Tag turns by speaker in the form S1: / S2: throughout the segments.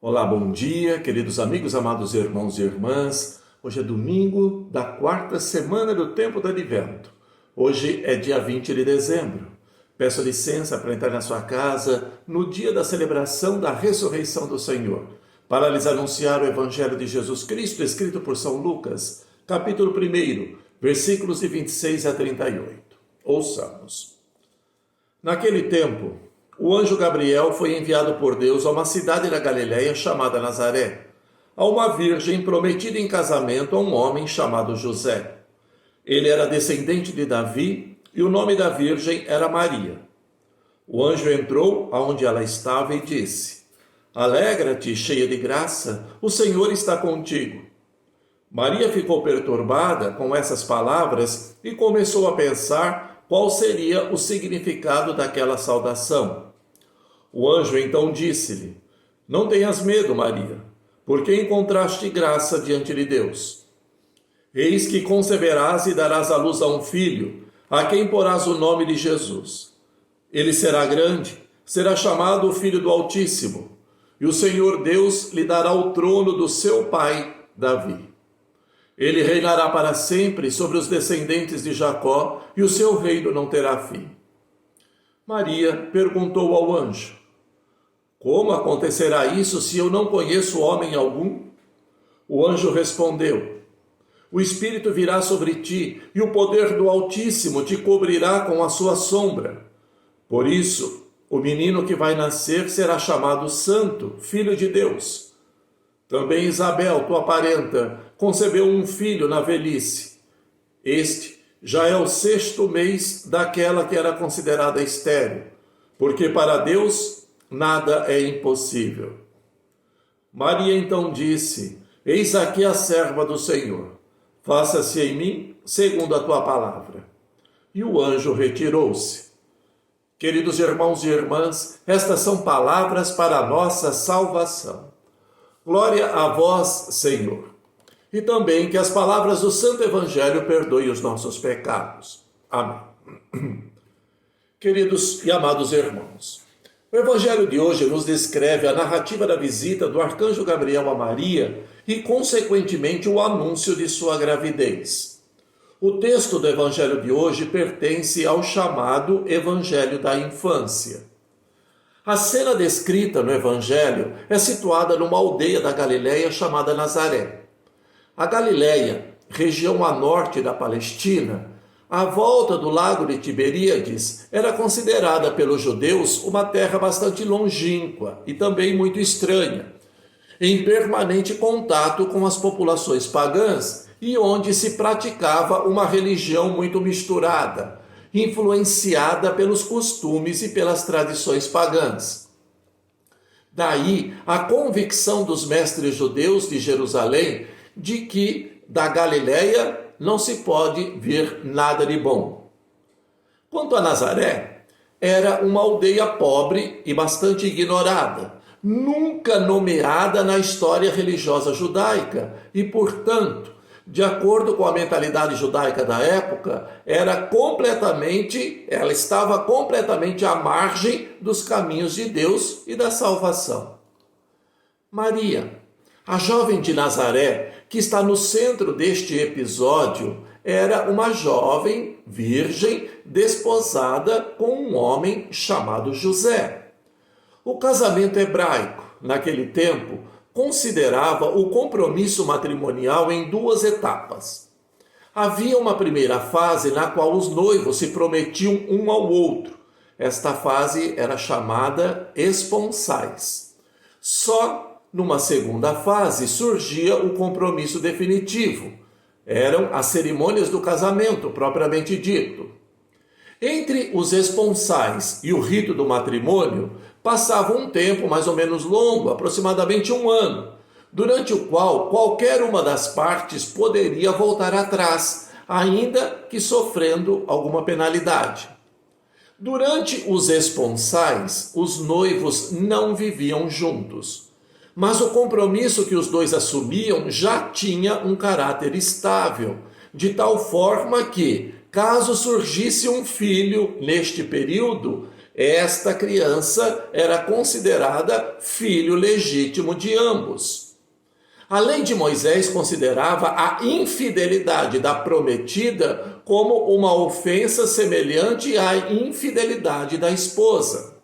S1: Olá, bom dia, queridos amigos, amados irmãos e irmãs. Hoje é domingo da quarta semana do tempo do advento. Hoje é dia 20 de dezembro. Peço licença para entrar na sua casa no dia da celebração da ressurreição do Senhor, para lhes anunciar o Evangelho de Jesus Cristo, escrito por São Lucas, capítulo 1, versículos de 26 a 38. Ouçamos. Naquele tempo, o anjo Gabriel foi enviado por Deus a uma cidade da Galiléia chamada Nazaré, a uma virgem prometida em casamento a um homem chamado José. Ele era descendente de Davi e o nome da virgem era Maria. O anjo entrou aonde ela estava e disse: Alegra-te, cheia de graça, o Senhor está contigo. Maria ficou perturbada com essas palavras e começou a pensar qual seria o significado daquela saudação. O anjo então disse-lhe: Não tenhas medo, Maria, porque encontraste graça diante de Deus. Eis que conceberás e darás à luz a um filho, a quem porás o nome de Jesus. Ele será grande, será chamado o Filho do Altíssimo, e o Senhor Deus lhe dará o trono do seu pai, Davi. Ele reinará para sempre sobre os descendentes de Jacó, e o seu reino não terá fim. Maria perguntou ao anjo: Como acontecerá isso se eu não conheço homem algum? O anjo respondeu: O Espírito virá sobre ti, e o poder do Altíssimo te cobrirá com a sua sombra. Por isso, o menino que vai nascer será chamado Santo, Filho de Deus. Também Isabel, tua parenta, concebeu um filho na velhice. Este já é o 6º mês daquela que era considerada estéril, porque para Deus nada é impossível. Maria então disse: Eis aqui a serva do Senhor. Faça-se em mim segundo a tua palavra. E o anjo retirou-se. Queridos irmãos e irmãs, estas são palavras para a nossa salvação. Glória a vós, Senhor. E também que as palavras do Santo Evangelho perdoem os nossos pecados. Amém. Queridos e amados irmãos, o Evangelho de hoje nos descreve a narrativa da visita do arcanjo Gabriel a Maria e, consequentemente, o anúncio de sua gravidez. O texto do Evangelho de hoje pertence ao chamado Evangelho da Infância. A cena descrita no Evangelho é situada numa aldeia da Galiléia chamada Nazaré. A Galiléia, região a norte da Palestina, à volta do lago de Tiberíades, era considerada pelos judeus uma terra bastante longínqua e também muito estranha, em permanente contato com as populações pagãs e onde se praticava uma religião muito misturada, influenciada pelos costumes e pelas tradições pagãs. Daí a convicção dos mestres judeus de Jerusalém de que da Galiléia não se pode vir nada de bom. Quanto a Nazaré, era uma aldeia pobre e bastante ignorada, nunca nomeada na história religiosa judaica e, portanto, de acordo com a mentalidade judaica da época, ela estava completamente à margem dos caminhos de Deus e da salvação. Maria, a jovem de Nazaré, que está no centro deste episódio, era uma jovem virgem desposada com um homem chamado José. O casamento hebraico, naquele tempo, considerava o compromisso matrimonial em 2 etapas. Havia uma primeira fase na qual os noivos se prometiam um ao outro. Esta fase era chamada esponsais. Só numa segunda fase surgia o compromisso definitivo. Eram as cerimônias do casamento, propriamente dito. Entre os esponsais e o rito do matrimônio, passava um tempo mais ou menos longo, aproximadamente 1 ano, durante o qual qualquer uma das partes poderia voltar atrás, ainda que sofrendo alguma penalidade. Durante os esponsais, os noivos não viviam juntos, mas o compromisso que os dois assumiam já tinha um caráter estável, de tal forma que, caso surgisse um filho neste período, Esta criança era considerada filho legítimo de ambos. A lei de Moisés considerava a infidelidade da prometida como uma ofensa semelhante à infidelidade da esposa.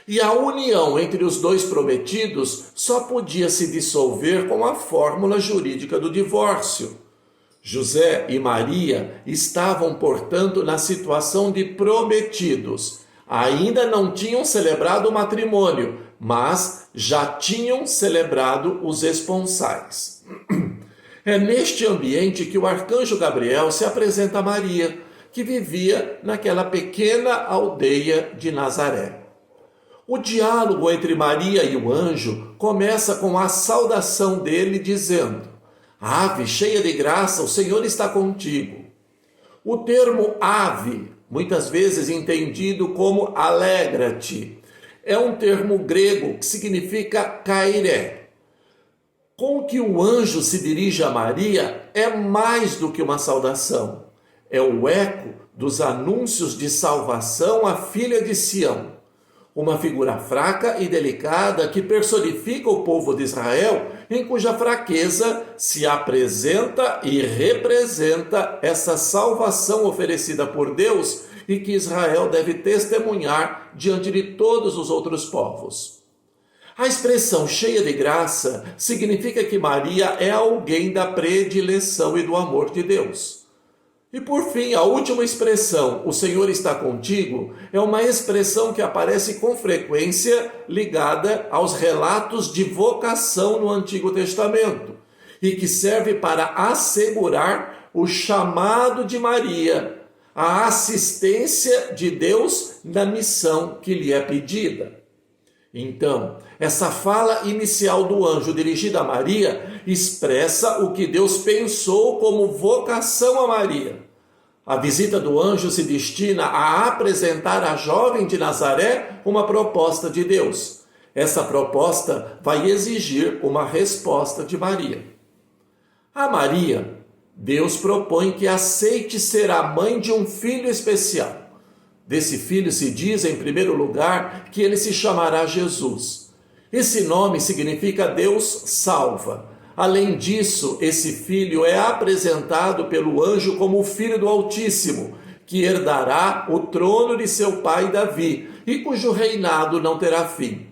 S1: E a união entre os dois prometidos só podia se dissolver com a fórmula jurídica do divórcio. José e Maria estavam, portanto, na situação de prometidos. Ainda não tinham celebrado o matrimônio, mas já tinham celebrado os esponsais. É neste ambiente que o arcanjo Gabriel se apresenta a Maria, que vivia naquela pequena aldeia de Nazaré. O diálogo entre Maria e o anjo começa com a saudação dele dizendo: Ave, cheia de graça, o Senhor está contigo. O termo ave, muitas vezes entendido como alegra-te, é um termo grego que significa kairé. Com que o anjo se dirige a Maria é mais do que uma saudação. É o eco dos anúncios de salvação à filha de Sião. Uma figura fraca e delicada que personifica o povo de Israel, em cuja fraqueza se apresenta e representa essa salvação oferecida por Deus e que Israel deve testemunhar diante de todos os outros povos. A expressão cheia de graça significa que Maria é alguém da predileção e do amor de Deus. E por fim, a última expressão, o Senhor está contigo, é uma expressão que aparece com frequência ligada aos relatos de vocação no Antigo Testamento e que serve para assegurar o chamado de Maria, a assistência de Deus na missão que lhe é pedida. Então, essa fala inicial do anjo dirigida a Maria expressa o que Deus pensou como vocação a Maria. A visita do anjo se destina a apresentar à jovem de Nazaré uma proposta de Deus. Essa proposta vai exigir uma resposta de Maria. A Maria, Deus propõe que aceite ser a mãe de um filho especial. Desse filho se diz, em primeiro lugar, que ele se chamará Jesus. Esse nome significa Deus salva. Além disso, esse filho é apresentado pelo anjo como o filho do Altíssimo, que herdará o trono de seu pai Davi e cujo reinado não terá fim.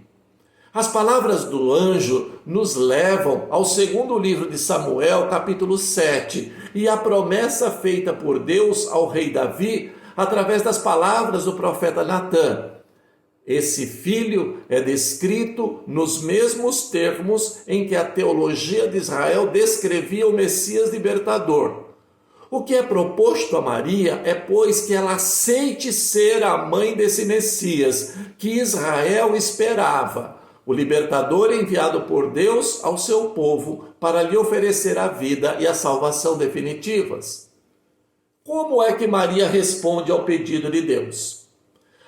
S1: As palavras do anjo nos levam ao segundo livro de Samuel, capítulo 7, e a promessa feita por Deus ao rei Davi através das palavras do profeta Natã. Esse filho é descrito nos mesmos termos em que a teologia de Israel descrevia o Messias libertador. O que é proposto a Maria é, pois, que ela aceite ser a mãe desse Messias que Israel esperava, o libertador enviado por Deus ao seu povo para lhe oferecer a vida e a salvação definitivas. Como é que Maria responde ao pedido de Deus?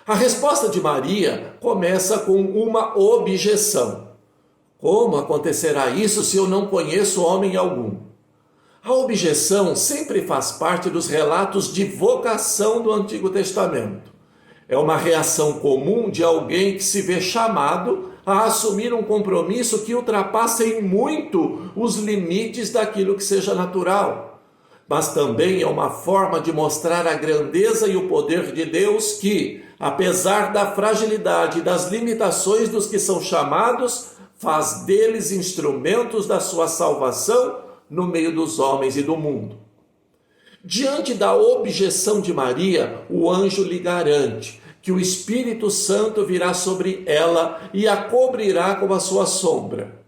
S1: A resposta de Maria começa com uma objeção. Como acontecerá isso se eu não conheço homem algum? A objeção sempre faz parte dos relatos de vocação do Antigo Testamento. É uma reação comum de alguém que se vê chamado a assumir um compromisso que ultrapassa em muito os limites daquilo que seja natural. Mas também é uma forma de mostrar a grandeza e o poder de Deus que, apesar da fragilidade e das limitações dos que são chamados, faz deles instrumentos da sua salvação no meio dos homens e do mundo. Diante da objeção de Maria, o anjo lhe garante que o Espírito Santo virá sobre ela e a cobrirá com a sua sombra.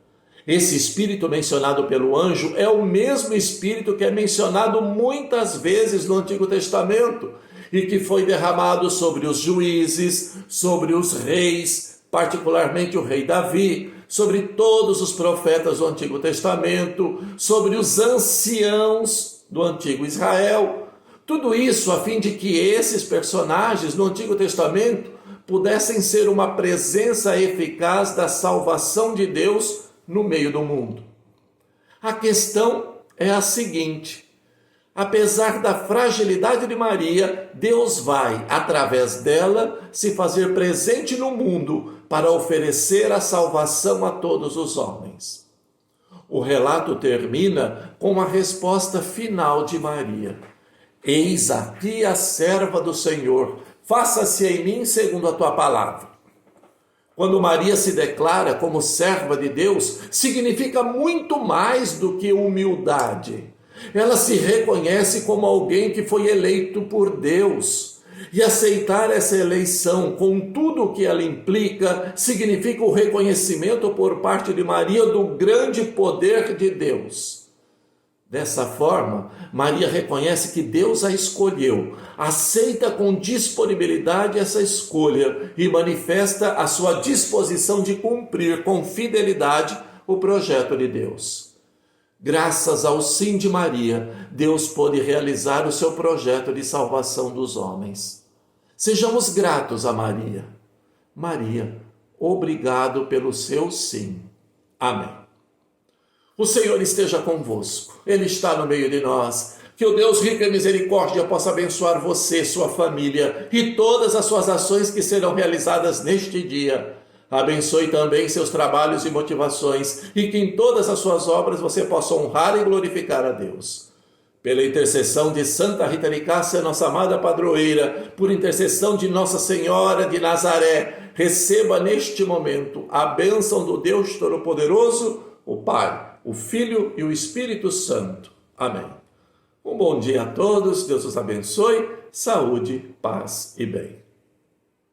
S1: Esse Espírito mencionado pelo anjo é o mesmo Espírito que é mencionado muitas vezes no Antigo Testamento e que foi derramado sobre os juízes, sobre os reis, particularmente o rei Davi, sobre todos os profetas do Antigo Testamento, sobre os anciãos do Antigo Israel. Tudo isso a fim de que esses personagens no Antigo Testamento pudessem ser uma presença eficaz da salvação de Deus no meio do mundo. A questão é a seguinte: Apesar da fragilidade de Maria, Deus vai, através dela, se fazer presente no mundo para oferecer a salvação a todos os homens. O relato termina com a resposta final de Maria: Eis aqui a serva do Senhor, faça-se em mim segundo a tua palavra. Quando Maria se declara como serva de Deus, significa muito mais do que humildade. Ela se reconhece como alguém que foi eleito por Deus. E aceitar essa eleição, com tudo o que ela implica, significa o reconhecimento por parte de Maria do grande poder de Deus. Dessa forma, Maria reconhece que Deus a escolheu, aceita com disponibilidade essa escolha e manifesta a sua disposição de cumprir com fidelidade o projeto de Deus. Graças ao sim de Maria, Deus pôde realizar o seu projeto de salvação dos homens. Sejamos gratos a Maria. Maria, obrigado pelo seu sim. Amém. O Senhor esteja convosco. Ele está no meio de nós. Que o Deus rico em misericórdia possa abençoar você, sua família e todas as suas ações que serão realizadas neste dia. Abençoe também seus trabalhos e motivações e que em todas as suas obras você possa honrar e glorificar a Deus. Pela intercessão de Santa Rita de Cássia, nossa amada padroeira, por intercessão de Nossa Senhora de Nazaré, receba neste momento a bênção do Deus Todo-Poderoso, o Pai, o Filho e o Espírito Santo. Amém. Um bom dia a todos, Deus os abençoe, saúde, paz e bem.